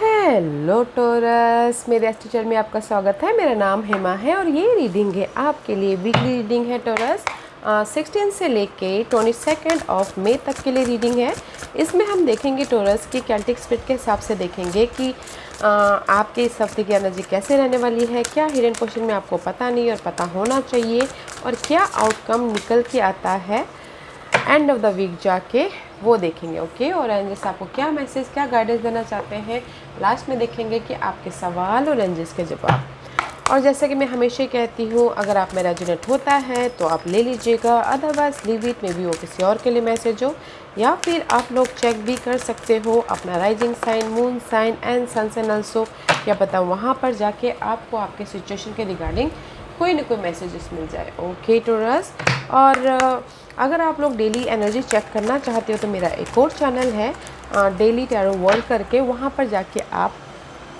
Hello torus, मेरे teacher में आपका स्वागत है। मेरा नाम हेमा है और ये रीडिंग है आपके लिए वीकली रीडिंग है टोरस। 16 से लेके 22 ऑफ मई तक के लिए रीडिंग है। इसमें हम देखेंगे टोरस की कैल्टिक स्पिरिट के हिसाब से देखेंगे कि आपके इस हफ्ते की एनर्जी कैसे रहने वाली है, क्या हिडन क्वेश्चन में आपको पता नहीं और पता होना चाहिए, और क्या आउटकम निकल के आता है एंड ऑफ द वीक जाके वो देखेंगे। ओके, और एंजल्स आपको क्या मैसेज, क्या गाइडेंस देना चाहते हैं, लास्ट में देखेंगे कि आपके सवाल और एंजल्स के जवाब। और जैसे कि मैं हमेशा ही कहती हूँ, अगर आप में रेजोनेट होता है तो आप ले लीजिएगा, अदरवाइज लीव इट। में भी वो किसी और के लिए मैसेज हो, या फिर आप लोग चेक भी कर सकते हो अपना rising sign, moon sign and sun sign also. क्या पता वहाँ पर जाके आपको आपके सिचुएशन के रिगार्डिंग कोई ना कोई मैसेजेस मिल जाए। ओके टोरस, और अगर आप लोग डेली एनर्जी चेक करना चाहते हो तो मेरा एक और चैनल है डेली टैरो वर्ल्ड करके, वहाँ पर जाके आप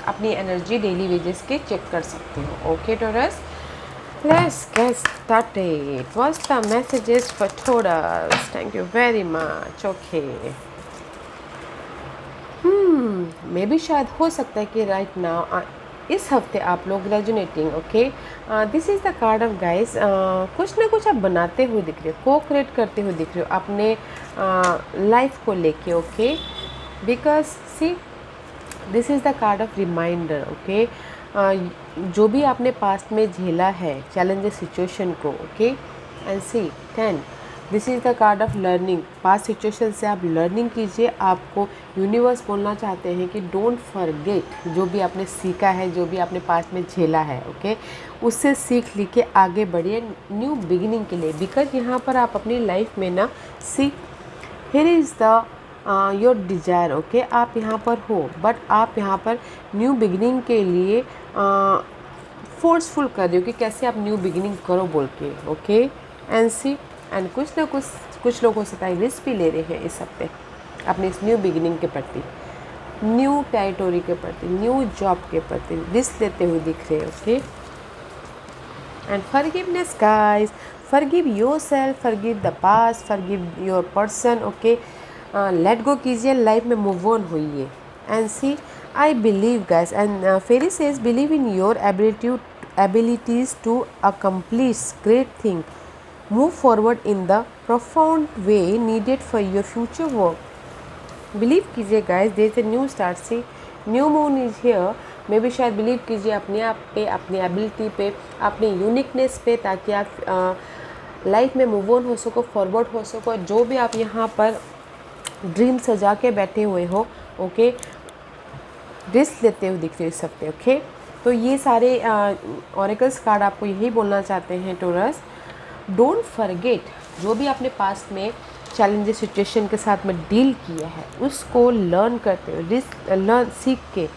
अपनी एनर्जी डेली वेजेस के चेक कर सकते हो। Okay Taurus, let's get started. What's the messages for Taurus? Thank you very much. Okay, maybe शायद हो सकता है कि राइट नाउ इस हफ्ते आप लोग resonating. Okay, this is the card of guys. कुछ ना कुछ आप बनाते हुए दिख रहे हो, को क्रिएट करते हुए दिख रहे हो अपने लाइफ को लेके। Okay, because see this is the card of reminder. Okay, जो भी आपने पास्ट में झेला है चैलेंजेस सिचुएशन को, okay, and see 10 this is the card of learning. Past situation से आप लर्निंग कीजिए। आपको यूनिवर्स बोलना चाहते हैं कि डोंट फॉरगेट, जो भी आपने सीखा है, जो भी आपने पास्ट में झेला है, ओके, उससे सीख ली के आगे बढ़िए न्यू बिगिनिंग के लिए। बिकॉज यहाँ पर आप अपनी लाइफ में ना, see here is the your desire. Okay, आप यहाँ पर हो, बट आप यहाँ पर न्यू बिगिनिंग के लिए फोर्सफुल कर रहे हो कि कैसे आप न्यू बिगिनिंग करो बोल के। ओके, एंड सी एंड कुछ लोग हो सकता है रिस्क भी ले रहे हैं इस हफ्ते अपने इस न्यू बिगिनिंग के प्रति, न्यू टेरिटोरी के प्रति, न्यू जॉब के प्रति रिस्क लेते हुए दिख रहे हैं। Okay, and forgiveness guys, forgive yourself, forgive the past, forgive your person. Okay, let go कीजिए, लाइफ में मूव ऑन होइए। And see I believe guys, and fairy says believe in your abilities to accomplish great thing, move forward in the profound way needed for your future work। Believe कीजिए guys, there is a new start. See new moon is here. Maybe शायद believe कीजिए अपने आप पे, अपनी ability पे, अपनी uniqueness पे, ताकि आप लाइफ में मूव ऑन हो सको, फॉरवर्ड हो सको। जो भी आप यहाँ पर ड्रीम सजा के बैठे हुए हो, ओके, रिस्क लेते हुए दिख रहे हो इस हफ्ते। ओके, तो ये सारे ऑरेकल्स कार्ड आपको यही बोलना चाहते हैं टोरस, डोंट फॉरगेट, जो भी आपने पास्ट में चैलेंजेस सिचुएशन के साथ में डील किया है उसको लर्न करते हुए, लर्न सीख के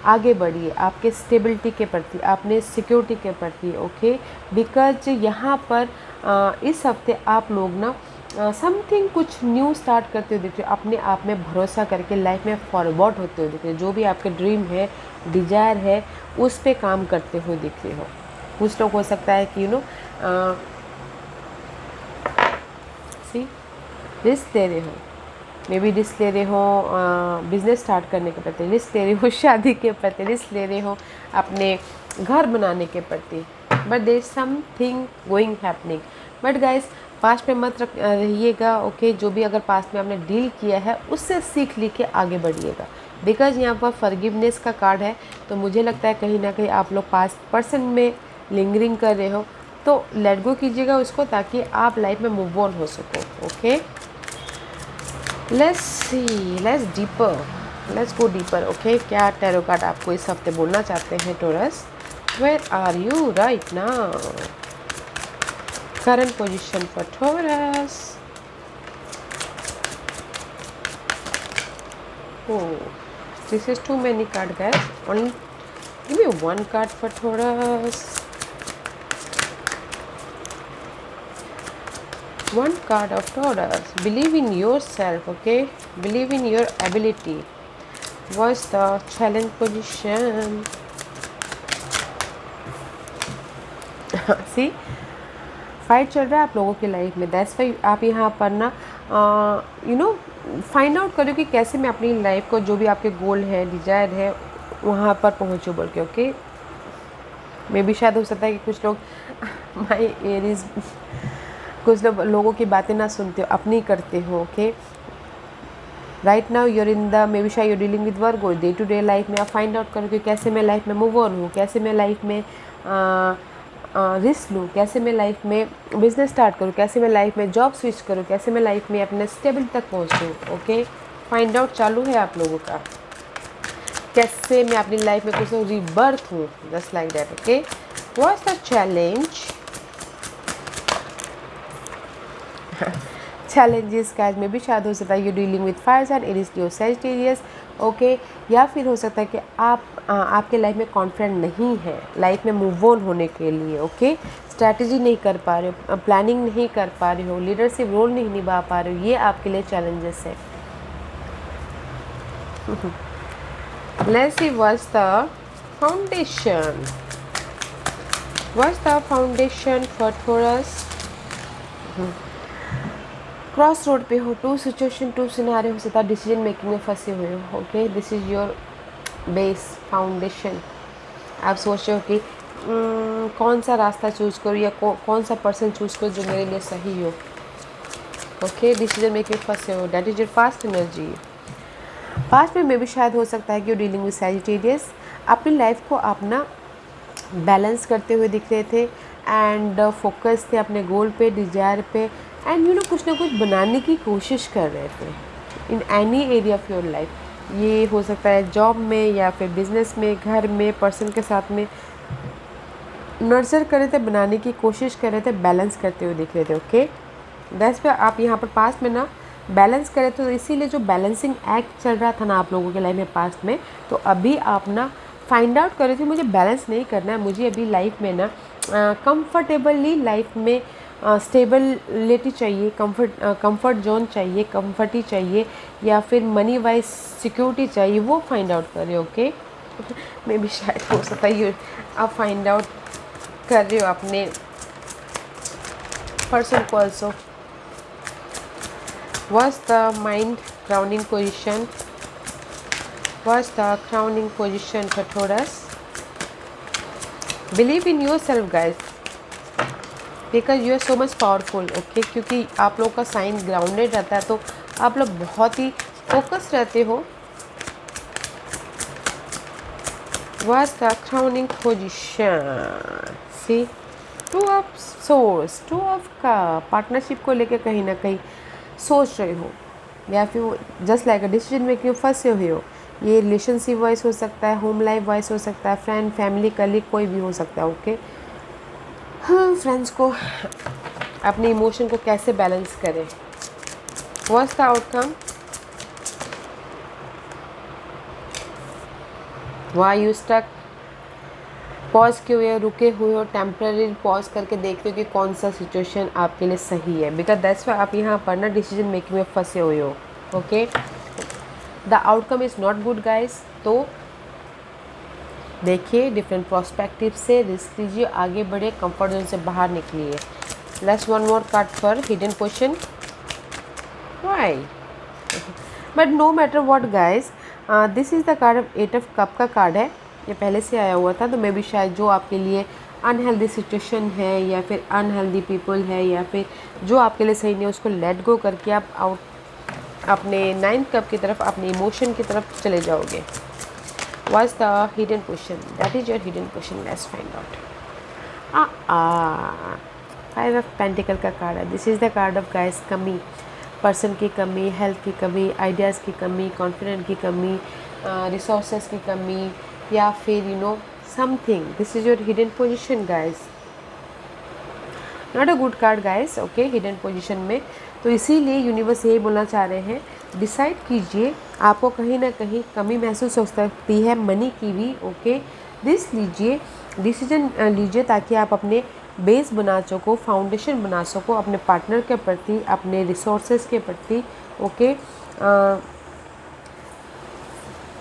आगे बढ़िए आपके स्टेबिलिटी के प्रति, अपने सिक्योरिटी के प्रति। ओके, बिकॉज यहाँ पर इस हफ्ते आप लोग ना समथिंग कुछ न्यू स्टार्ट करते हुए दिख रहे हो, अपने आप में भरोसा करके लाइफ में फॉरवर्ड होते हुए दिख रहे हो। जो भी आपके ड्रीम है, डिजायर है, उस पे काम करते हुए दिख रहे हो। कुछ लोग हो सकता है कि सी रिस्क ले रहे हो, मे बी रिस्क ले रहे हो बिजनेस स्टार्ट करने के प्रति, रिस्क ले रहे हो शादी के प्रति, रिस्क ले रहे हो अपने घर बनाने के प्रति, but there is something going happening. But guys, past में मत रहिएगा। ओके, जो भी अगर पास्ट में आपने डील किया है उससे सीख ली के आगे बढ़िएगा। बिकॉज यहाँ पर फॉरगिवनेस का कार्ड है, तो मुझे लगता है कहीं ना कहीं आप लोग पास्ट पर्सन में लिंगरिंग कर रहे हो, तो लेट गो कीजिएगा उसको, ताकि आप लाइफ में मूव ऑन हो सको। Okay, let's go deeper. Okay, क्या टैरो कार्ड आपको इस हफ्ते बोलना चाहते हैं Taurus? Where are you right now? Current position for Taurus. Oh, this is too many cards, guys. Only give me one card for Taurus. One card of Taurus. Believe in yourself, okay? Believe in your ability. What's the challenge position? See? Fight चल रहा है आप लोगों की life में। That's why आप यहाँ पर ना फाइंड आउट करो कि कैसे मैं अपनी लाइफ को, जो भी आपके गोल है, डिजायर है, वहाँ पर पहुँचो बोल के। ओके, मे भी शायद हो सकता है कि कुछ लोग माई एरीज, कुछ लोगों की बातें ना सुनते हो, अपनी करते हो। Okay, right now you're in the, maybe शायद you're dealing with Virgo. Day to day life में आप फाइंड आउट करो कि कैसे मैं लाइफ में मूव ऑन हूँ, कैसे मैं लाइफ में रिस्क लूँ, कैसे मैं लाइफ में बिजनेस स्टार्ट करूँ, कैसे मैं लाइफ में जॉब स्विच करूँ, कैसे मैं लाइफ में अपने स्टेबल तक पहुँचूँ। ओके, फाइंड आउट चालू है आप लोगों का, कैसे मैं अपनी लाइफ में कुछ रीबर्थ हूँ, just like that. Okay, what's the challenge? Challenges का में भी शायद हो सकता है you dealing with fire sign, Aries, Leo, Sagittarius. Okay, या फिर हो सकता है कि आप आपके लाइफ में कॉन्फिडेंट नहीं है लाइफ में मूव ऑन होने के लिए। ओके, स्ट्रैटेजी नहीं कर पा रहे हो, प्लानिंग नहीं कर पा रहे हो, लीडरशिप रोल नहीं निभा पा रहे हो, ये आपके लिए चैलेंजेस है। Let's see what's the foundation. What's the foundation for Taurus? Cross road पे हो, टू सिचुएशन, टू सिनेरियो हो सकता है, डिसीजन मेकिंग में फंसे हुए हो। Okay, this is your base foundation. आप सोच रहे हो कि कौन सा रास्ता चूज़ करूँ या कौन सा पर्सन चूज़ करूँ जो मेरे लिए सही हो। ओके, डिसीजन मेकिंग फंसे हो, that is your past energy. Past में भी शायद हो सकता है कि यू डीलिंग विद सैजिटेरियस। अपनी लाइफ को आप ना बैलेंस करते हुए दिख रहे थे एंड फोकस थे अपने गोल पे, डिजायर पे, एंड यू नो कुछ ना कुछ बनाने की कोशिश कर रहे थे in any area of your life. ये हो सकता है जॉब में या फिर बिजनेस में, घर में, पर्सन के साथ में नर्चर कर रहे थे, बनाने की कोशिश कर रहे थे, बैलेंस करते हुए दिख रहे थे। ओके, दैट्स पे आप यहाँ पर पास्ट में ना बैलेंस करें, तो इसीलिए जो बैलेंसिंग एक्ट चल रहा था ना आप लोगों के लाइफ में पास्ट में, तो अभी आप ना फाइंड आउट कर रहे थे मुझे बैलेंस नहीं करना है, मुझे अभी लाइफ में ना कंफर्टेबली लाइफ में स्टेबिलिटी चाहिए, कंफर्ट जोन चाहिए, कंफर्टी चाहिए, या फिर मनी वाइज सिक्योरिटी चाहिए, वो फाइंड आउट कर रहे हो। ओके, मे भी शायद हो सकता है ये आप फाइंड आउट कर रहे हो अपने पर्सन को also. What's the mind crowning position? What's the crowning position for Taurus? Believe in yourself, guys, because you are so much powerful. Okay, क्योंकि आप लोग का साइन ग्राउंडेड रहता है तो आप लोग बहुत ही फोकस रहते हो। What's the crowning position? See, Two of Swords, Two of Cups, partnership को लेकर कहीं ना कहीं सोच रहे हो, या फिर just like a decision making फंसे हुए हो। ये रिलेशनशिप वाइज हो सकता है, होम लाइफ वाइज हो सकता है, फ्रेंड, फैमिली, कलीग, कोई भी हो सकता है। ओके, हाँ, फ्रेंड्स को अपने इमोशन को कैसे बैलेंस करें। What's the outcome? Why you stuck? Pause किए हुए, रुके हुए हो, टेम्पररी पॉज करके देखते हो कि कौन सा सिचुएशन आपके लिए सही है, बिकॉज दैट्स वाई आप यहाँ पर ना डिसीजन मेकिंग में फंसे हुए हो। Okay, the outcome is not good guys. तो देखिए डिफरेंट प्रोस्पेक्टिव से, रिस्क लीजिए, आगे बढ़े, कंफर्ट जोन से बाहर निकलिए। Let's one more card for hidden question. Why? But no matter what guys, this is the card of 8 of cup का कार्ड है, ये पहले से आया हुआ था। तो मे भी शायद जो आपके लिए अनहेल्दी सिचुएशन है या फिर अनहेल्दी पीपल है या फिर जो आपके लिए सही नहीं है, उसको लेट गो करके आप आउट अपने 9th कप की तरफ, अपने इमोशन की तरफ चले जाओगे। What's the hidden question? That is your hidden question, let's find out. 5 of pentacle का कार्ड है। This is the card of guys कमी, पर्सन की कमी, हेल्थ की कमी, आइडियाज़ की कमी, कॉन्फिडेंस की कमी, रिसोर्सेज की कमी, या फिर you know something. This is your hidden position guys, not a good card guys. Okay, hidden position में, तो इसीलिए यूनिवर्स यही बोलना चाह रहे हैं, डिसाइड कीजिए, आपको कहीं ना कहीं कमी महसूस हो सकती है मनी की भी। ओके, डिसीजन लीजिए ताकि आप अपने बेस बना सको, फाउंडेशन बना सको अपने पार्टनर के प्रति, अपने रिसोर्सेज के प्रति। ओके,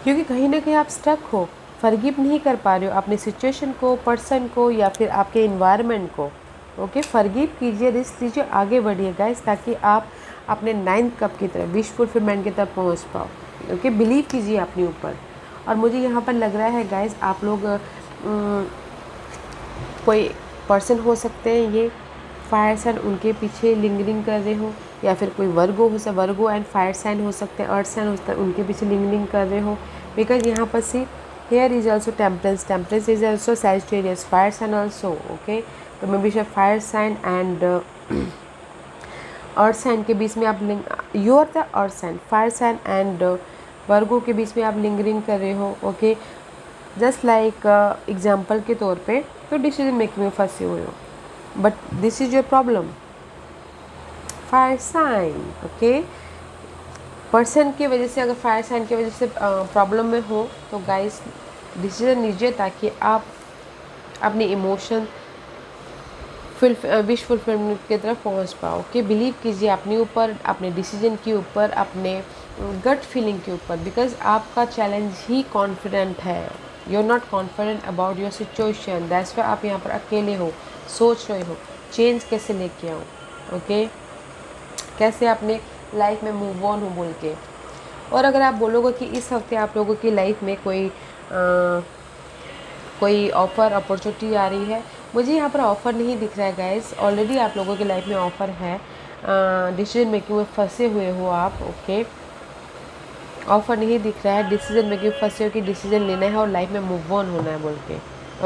क्योंकि कहीं ना कहीं आप स्टक हो, फॉरगिव नहीं कर पा रहे हो अपनी सिचुएशन को, पर्सन को, या फिर आपके इन्वायरमेंट को। ओके, फॉरगिव कीजिए, रिस्क लीजिए, आगे बढ़िए गाइस, ताकि आप अपने 9th कप की तरफ, विश फुलफिलमेंट की तरफ पहुंच पाओ। ओके, बिलीव कीजिए अपने ऊपर और मुझे यहाँ पर लग रहा है गाइस आप लोग कोई पर्सन हो सकते हैं, ये फायर साइन उनके पीछे लिंगरिंग कर रहे हो, या फिर कोई वर्गो हो सकता, वर्गो एंड फायर साइन हो सकते हैं, अर्थ साइन हो सकता है, उनके पीछे लिंगरिंग कर रहे हो। बिकॉज यहाँ पर see here is also temperance, temperance is also Sagittarius, fire sign also, okay. तो maybe fire sign and earth sign के बीच में आप you are the earth sign, fire sign and Virgo के बीच में आप लिंगरिंग कर रहे हो, ओके। जस्ट लाइक एग्जाम्पल के तौर पे तो डिसीजन मेकिंग में फंसे हुए हो, but this is your problem, fire sign, okay. Person की वजह से, अगर फायर साइन की वजह से प्रॉब्लम में हो तो गाइस डिसीजन लीजिए ताकि आप अपने इमोशन विश फुलफिलमेंट की तरफ पहुंच पाओ, कि बिलीव कीजिए अपने ऊपर, अपने डिसीजन के ऊपर, अपने गट फीलिंग के ऊपर। बिकॉज आपका चैलेंज ही कॉन्फिडेंट है, you are not confident about your situation, that's why आप यहाँ पर अकेले हो, सोच रहे हो चेंज कैसे लेके आऊँ, ओके, कैसे अपने लाइफ में मूव ऑन हो बोल के। और अगर आप बोलोगे कि इस हफ्ते आप लोगों की लाइफ में कोई ऑफ़र अपॉर्चुनिटी आ रही है, मुझे यहाँ पर ऑफ़र नहीं दिख रहा है गाइस। ऑलरेडी आप लोगों की लाइफ में ऑफ़र है, डिसीजन मेकिंग में फंसे हुए हो आप, ओके। ऑफ़र नहीं दिख रहा है, डिसीजन मेकिंग फंसे हो कि डिसीजन लेना है और लाइफ में मूव ऑन होना है बोल के,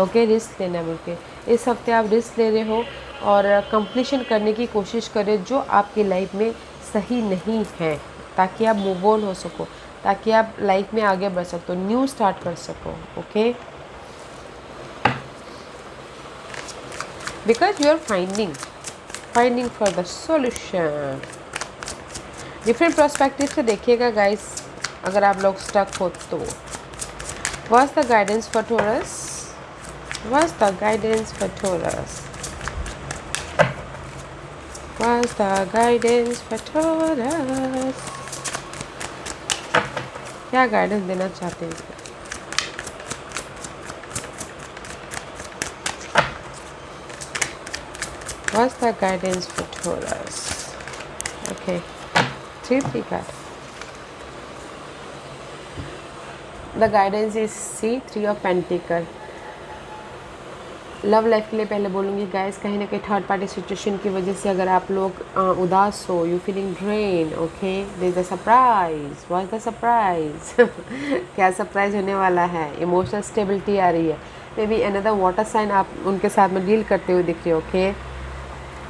ओके, रिस्क लेना है बोल के। इस हफ्ते आप रिस्क ले रहे हो और कंप्लीशन करने की कोशिश करें जो आपकी लाइफ में सही नहीं है, ताकि आप मूव ऑन हो सको, ताकि आप लाइफ में आगे बढ़ सको, न्यू स्टार्ट कर सको, okay. Because you are finding for the solution. Different perspective से देखिएगा गाइस, अगर आप लोग स्टक हो तो। What's the guidance for Taurus? What's the guidance for Taurus? What's the guidance for Taurus? क्या गाइडेंस देना चाहते हैं? What's the guidance for Taurus? Okay, 3 card. The guidance is C, 3 of Pentacles. Love life के लिए पहले बोलूँगी guys, कहीं ना कहीं थर्ड पार्टी सिचुएशन की वजह से अगर आप लोग उदास हो, you feeling drain, okay, there is a surprise. What is the surprise? क्या सरप्राइज होने वाला है? इमोशनल स्टेबिलिटी आ रही है, maybe another water sign आप उनके साथ में डील करते हुए दिख रहे हो, ओके।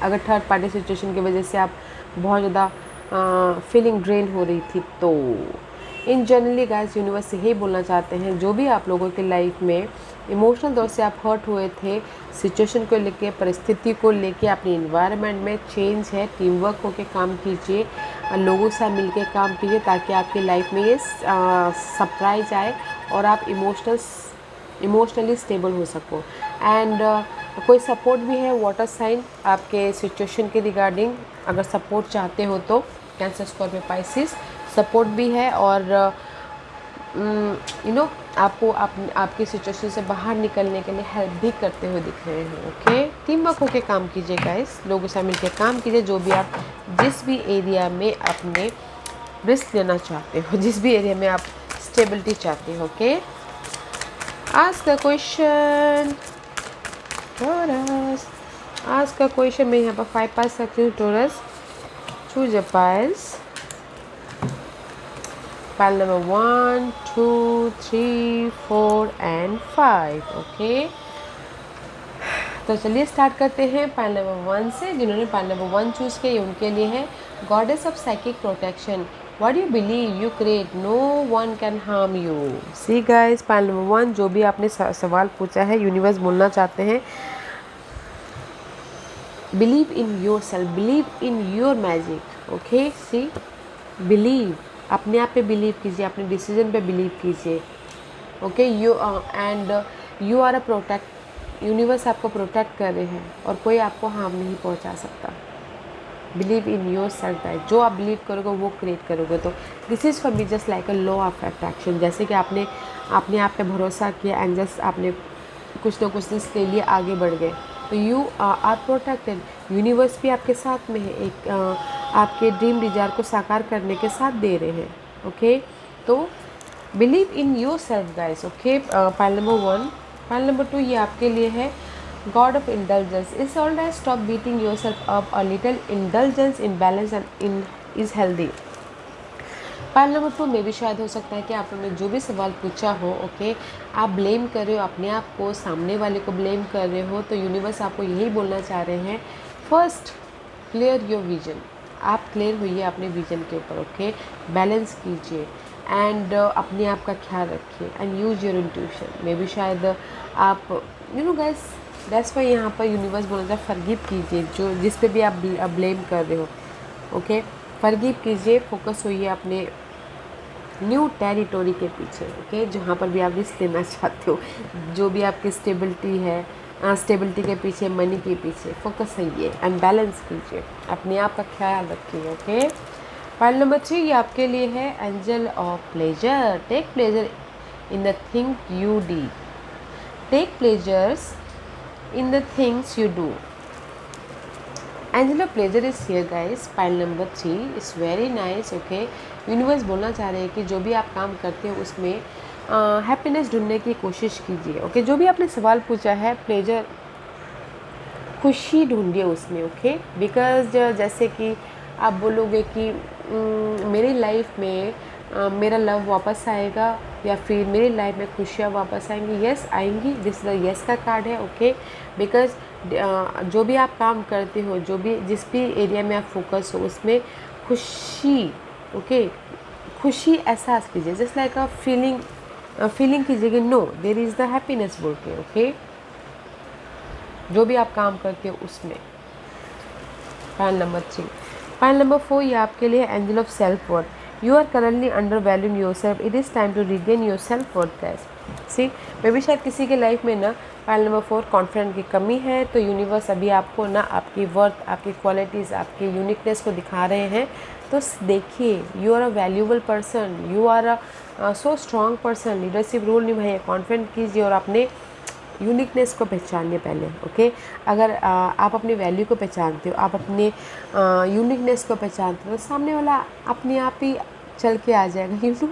अगर थर्ड पार्टी सिचुएशन की वजह से आप बहुत ज़्यादा फीलिंग ड्रेन हो रही थी तो इन जनरली गाइस यूनिवर्स से यही बोलना चाहते हैं, जो भी आप लोगों की लाइफ में इमोशनल तौर से आप हर्ट हुए थे, सिचुएशन को लेके, परिस्थिति को लेके, अपनी इन्वायरमेंट में चेंज है, टीम वर्क होकर काम कीजिए, लोगों से मिलके काम कीजिए, ताकि आपकी लाइफ में ये सरप्राइज आए और आप इमोशनली स्टेबल हो सको। एंड कोई सपोर्ट भी है वाटर साइन आपके सिचुएशन के रिगार्डिंग, अगर सपोर्ट चाहते हो तो कैंसर, स्कॉर्पियो, पाइसिस सपोर्ट भी है, और आपको आपकी सिचुएशन से बाहर निकलने के लिए हेल्प भी करते हुए दिख रहे हैं, ओके। टीम वर्क होकर काम कीजिए गाइस, लोगों से मिलकर काम कीजिए, जो भी आप जिस भी एरिया में अपने रिस्क लेना चाहते हो, जिस भी एरिया में आप स्टेबिलिटी चाहते हो, okay. Ask a question Taurus, ask a question. मैं यहाँ पर 5 पास रखती हूँ Taurus, choose a piles. Pile number 1, 2, 3, 4 and 5, okay. तो चलिए स्टार्ट करते हैं पाइल नंबर 1 से। जिन्होंने पाइल नंबर 1 चूज़ किया, उनके लिए है goddess of psychic protection. What you believe you create, no one can harm you. See guys, pile number 1 जो भी आपने सवाल पूछा है, यूनिवर्स बोलना चाहते हैं believe in yourself, believe in your magic, okay. See, believe, अपने आप पे बिलीव कीजिए, अपने डिसीजन पे बिलीव कीजिए, okay. You are a protect, universe आपको प्रोटेक्ट कर रहे हैं और कोई आपको हार्म नहीं पहुंचा सकता। Believe in your self that, जो आप बिलीव करोगे वो क्रिएट करोगे। तो this is for me just like a law of attraction, जैसे कि आपने अपने आप पे भरोसा किया एंड जस्ट आपने कुछ ना कुछ रिस्क ले लिए, आगे बढ़ गए, तो यू आर प्रोटेक्टेड। यूनिवर्स भी आपके साथ में है, एक आपके ड्रीम डिजायर को साकार करने के साथ दे रहे हैं, ओके। तो believe in your self guys, okay. Pile number 1। Pile number 2 ये आपके लिए है God of indulgence. It's all right, stop beating your self up, a little indulgence in balance and in is healthy. Pile number 2 में भी शायद हो सकता है कि आप लोगों ने जो भी सवाल पूछा हो, ओके, आप ब्लेम कर रहे हो अपने आप को, सामने वाले को ब्लेम कर रहे हो, तो यूनिवर्स आपको यही बोलना चाह रहे हैं, फर्स्ट क्लियर योर विजन। आप क्लियर होइए अपने विजन के ऊपर, ओके। बैलेंस कीजिए एंड अपने आप का ख्याल रखिए एंड यूज योर इंट्यूशन। मे भी शायद आप गाइस, दैट्स वाई यहाँ पर यूनिवर्स बोलता है फॉरगिव कीजिए, जो जिस पे भी आप ब्लेम कर रहे हो, ओके। फॉरगिव कीजिए, फोकस होइए अपने न्यू टेरिटोरी के पीछे, ओके, जहाँ पर भी आप रिस्क लेना चाहते हो, जो भी आपकी स्टेबिलिटी है, स्टेबिलिटी के पीछे, मनी के पीछे फोकस होइए एंड बैलेंस कीजिए, अपने आप का ख्याल रखिए, ओके। पाइल नंबर 3 ये आपके लिए है angel of pleasure. Take pleasure in the thing you do, take pleasures in the things you do. Angel of pleasure is here guys. Pile number 3 is very nice, okay. Universe बोलना चाह रहे हैं कि जो भी आप काम करते हो उसमें हैप्पीनेस ढूंढने की कोशिश कीजिए, ओके। जो भी आपने सवाल पूछा है, प्लेजर, खुशी ढूंढिए उसमें, ओके। बिकॉज जैसे कि आप बोलोगे कि मेरी लाइफ में मेरा लव वापस आएगा या फिर मेरी लाइफ में खुशियाँ वापस आएंगी, यस आएंगी, दिस यस का कार्ड है, ओके। बिकॉज जो भी आप काम करते हो, जो भी जिस भी एरिया में आप फोकस हो, उसमें खुशी, ओके, खुशी एहसास कीजिए, जस्ट लाइक अ फीलिंग कीजिए, no there is the happiness बोल के, ओके। जो भी आप काम करते हो उसमें। Pile number 3। पाइल नंबर 4 ये आपके लिए angel of self worth. You are currently undervaluing yourself, it is time to regain your self worth guys. See, maybe शायद किसी के लाइफ में ना पाइल नंबर 4 कॉन्फिडेंट की कमी है, तो यूनिवर्स अभी आपको ना आपकी वर्थ, आपकी क्वालिटीज़, आपकी यूनिकनेस को दिखा रहे हैं। तो देखिए, you are a valuable person, you are a so strong person. Leadership role निभाइए, कॉन्फिडेंट कीजिए और अपने यूनिकनेस को पहचानिए पहले, ओके। अगर आप अपनी वैल्यू को पहचानते हो, आप अपने यूनिकनेस को पहचानते हो, तो सामने वाला अपने आप ही चल के आ जाएगा,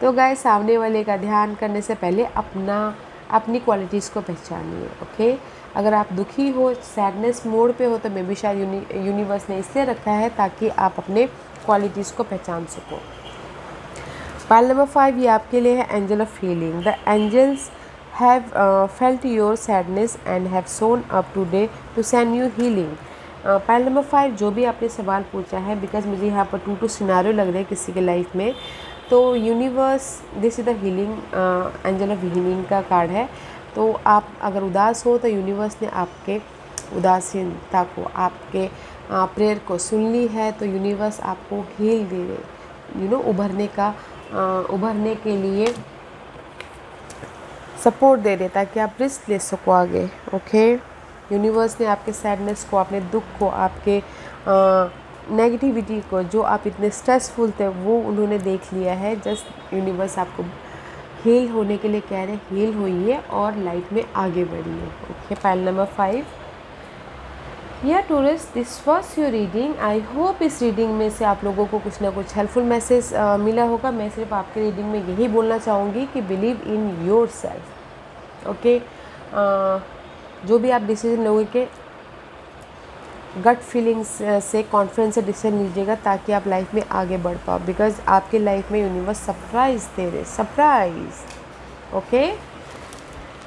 तो गाइस, सामने वाले का ध्यान करने से पहले अपनी क्वालिटीज़ को पहचानिए, ओके। अगर आप दुखी हो, सैडनेस मोड पे हो, तो मे बी शायद यूनिवर्स ने इसलिए रखा है ताकि आप अपने क्वालिटीज़ को पहचान सको। पाइल नंबर 5 ये आपके लिए है angel of healing. The angels have felt your sadness and have shown up today to send you healing। Pile number 5 जो भी आपने सवाल पूछा है, बिकॉज मुझे यहाँ पर 2 सिनारियो लग रहे हैं किसी के लाइफ में, तो universe, this is the healing, angel of healing का कार्ड है। तो आप अगर उदास हो तो यूनिवर्स ने आपके उदासीनता को, आपके प्रेयर को सुन ली है, तो यूनिवर्स आपको हील दे रहे, उभरने के लिए सपोर्ट दे रहे ताकि आप रिस्क ले सको आगे, ओके। यूनिवर्स ने आपके सैडनेस को, अपने दुख को, आपके नेगेटिविटी को, जो आप इतने स्ट्रेसफुल थे, वो उन्होंने देख लिया है। जस्ट यूनिवर्स आपको हील होने के लिए कह रहे हैं, हील होइए और लाइफ में आगे बढ़िए, ओके। पाइल नंबर 5 या tourist, this was your reading. I hope इस रीडिंग में से आप लोगों को कुछ ना कुछ हेल्पफुल मैसेज मिला होगा। मैं सिर्फ आपके रीडिंग में यही बोलना चाहूँगी कि believe in your self, okay. जो भी आप डिसीजन लोगे, गट फीलिंग्स से, कॉन्फिडेंस से डिसीजन लीजिएगा ताकि आप लाइफ में आगे बढ़ पाओ, बिकॉज आपके लाइफ में यूनिवर्स सरप्राइज दे रहे, सरप्राइज, ओके।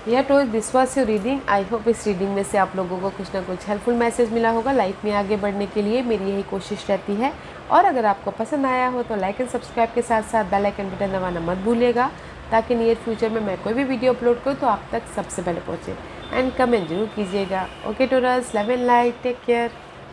या तो this was your reading. I hope इस रीडिंग में से आप लोगों को कुछ ना कुछ हेल्पफुल मैसेज मिला होगा। लाइफ में आगे बढ़ने के लिए मेरी यही कोशिश रहती है। और अगर आपको पसंद आया हो तो लाइक एंड सब्सक्राइब के साथ साथ बेल आइकन बटन दबाना मत भूलिएगा, ताकि नियर फ्यूचर में मैं कोई भी वीडियो अपलोड करूँ तो आप तक सबसे पहले पहुँचे। एंड कमेंट जरूर कीजिएगा। Okay Taurus, love and light, take care.